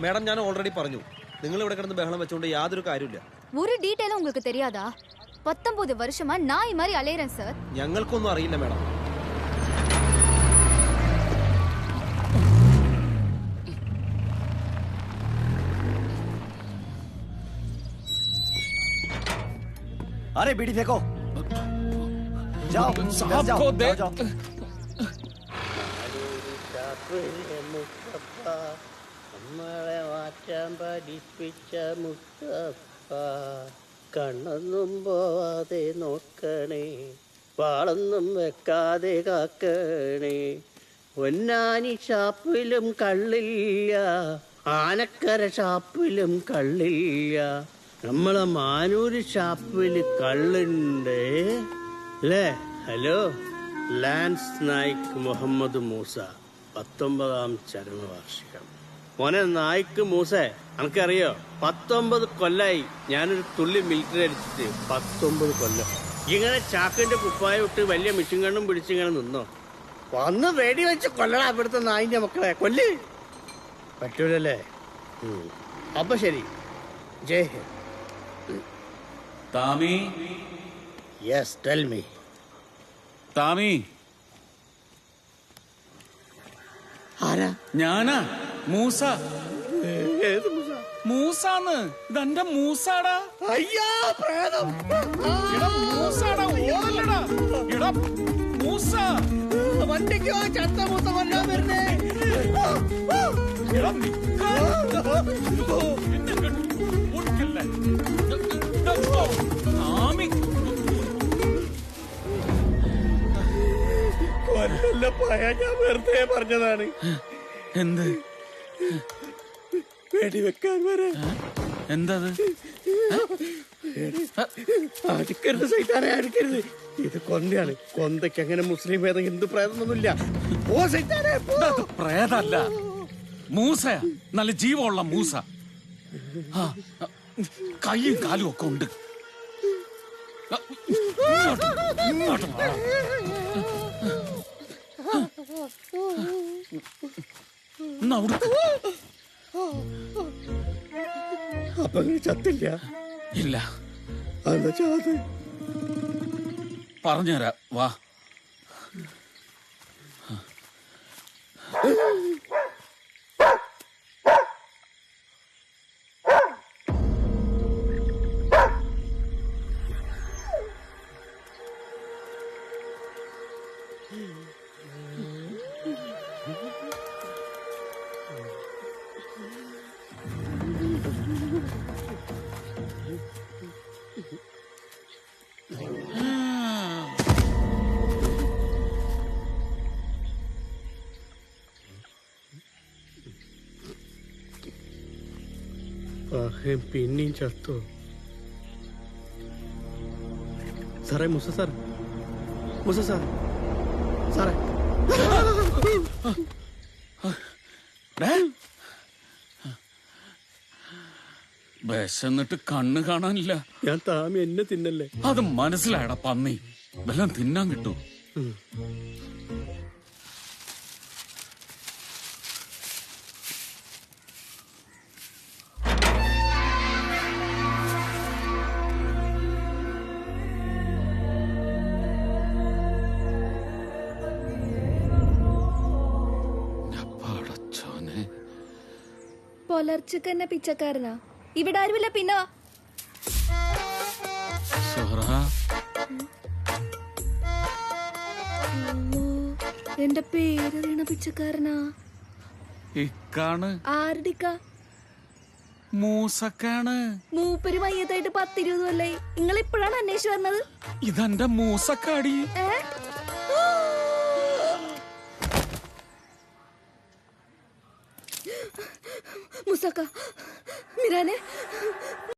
Madam ഞാൻ already പറഞ്ഞു, നിങ്ങൾ ഇവിടെ കിടന്ന് ബഹളം വെച്ചുകൊണ്ട് യാതൊരു കാര്യമില്ല. ഒരു ഡീറ്റെയിലും உங்களுக்கு தெரியாதா? 19 வருஷமா நான் ഈ மாதிரி அலையறேன் சார். ഞങ്ങൾക്കൊന്നും അറിയില്ല മേഡം. अरे बीड़ी फेंको, जाओ साहब को दे। നമ്മളെ മാറ്റാൻ പഠിപ്പിച്ച മുത്തപ്പ, കണ്ണൊന്നും പോവാതെ നോക്കണേ, വാളൊന്നും വെക്കാതെ കാക്കണേ. പൊന്നാനി ഷാപ്പിലും കള്ളില്ല, ആനക്കര ഷാപ്പിലും കള്ളില്ല, നമ്മളെ മാനൂര് ഷാപ്പിൽ കള്ളുണ്ട് അല്ലേ? ഹലോ, ലാൻസ് നായിക് മുഹമ്മദ് മൂസ, 19ാം ചരമവാർഷികം. മോനെ നായിക്ക് മൂസേ, എനിക്കറിയോ 19 കൊല്ലായി ഞാനൊരു തുള്ളി മിലിറ്ററി അടിച്ചിട്ട്. 19 കൊല്ലം ഇങ്ങനെ ചാക്കിന്റെ കുപ്പായ വിട്ട് വലിയ മിഷീൻ കണ്ണും പിടിച്ചിങ്ങനെ നിന്നോ? വന്ന് വെടി വെച്ച് കൊല്ലടാ ഇവിടുത്തെ നായിന്റെ മക്കളെ, കൊല്ല്. പറ്റൂലല്ലേ? അപ്പൊ ശരി, Jai Hind. Thami, yes tell me. Thami, ആരാ? ഞാനാ മൂസ. ഏത് മൂസ? മൂസാന്ന്, ഇതെന്റെ മൂസാടാ. അയ്യോ പ്രേതം. എടാ മൂസാടാ, ഓടല്ലടാ. എടാ മൂസ, വണ്ടിക്കോ ചത്ത മൂസ കൊല്ലാൻ വരുന്നേ. എടാ നിക്ക. എന്നെ കണ്ടു ഓടിക്കല്ലേ. താമി, കൊല്ലല്ല പോയ, ഞാൻ വെറുതെ പറഞ്ഞതാണ്. എന്ത് വെടിവെക്കാൻ വരെ. എന്തത്? അടിക്കരുത് സൈത്താനെ, അടിക്കരുത്. ഇത് കൊന്തയാണ്. കൊന്തയ്ക്ക് അങ്ങനെ മുസ്ലിം ഭേദം ഹിന്ദു പ്രേതമൊന്നുമില്ല. ഓ സൈത്താനെ, പ്രേതല്ല, മൂസയാ, നല്ല ജീവമുള്ള മൂസ. കൈയും കാലും ഒക്കെ ഉണ്ട്. ഇങ്ങോട്ട് വാ. എന്നാ അവിടുത്തെ. അപ്പൊ ചത്തില്ല? ഇല്ല, എന്താ ചാത്? പറഞ്ഞുതരാ, വാ. പിന്നെയും ചത്തോ? സാറേ, മുസ സാർ, മുസ സാർ, സാറേ. വിശന്നിട്ട് കണ്ണ് കാണാനില്ല. ഞാൻ താമി എന്നെ തിന്നല്ലേ? അത് മനസ്സിലായടാ പന്നി. വല്ലതും തിന്നാൻ കിട്ടൂ? പുലർച്ചക്ക് തന്നെ പിച്ചക്കാരനാ. ഇവിടെ ആരുമില്ല. പിന്നെ എന്റെ പേരറിയണ പിച്ചക്കാരനാ. ഇക്കാണ്. ആരുടിക്ക? മൂസക്കാണ്. മൂപ്പര് മയ്യത്തായിട്ട് 10-20 കൊല്ലായി. നിങ്ങൾ ഇപ്പോഴാണ് അന്വേഷിച്ചു വന്നത്? ഇതെന്റെ മൂസക്കാടി. മുസക്ക, മിരാനെ,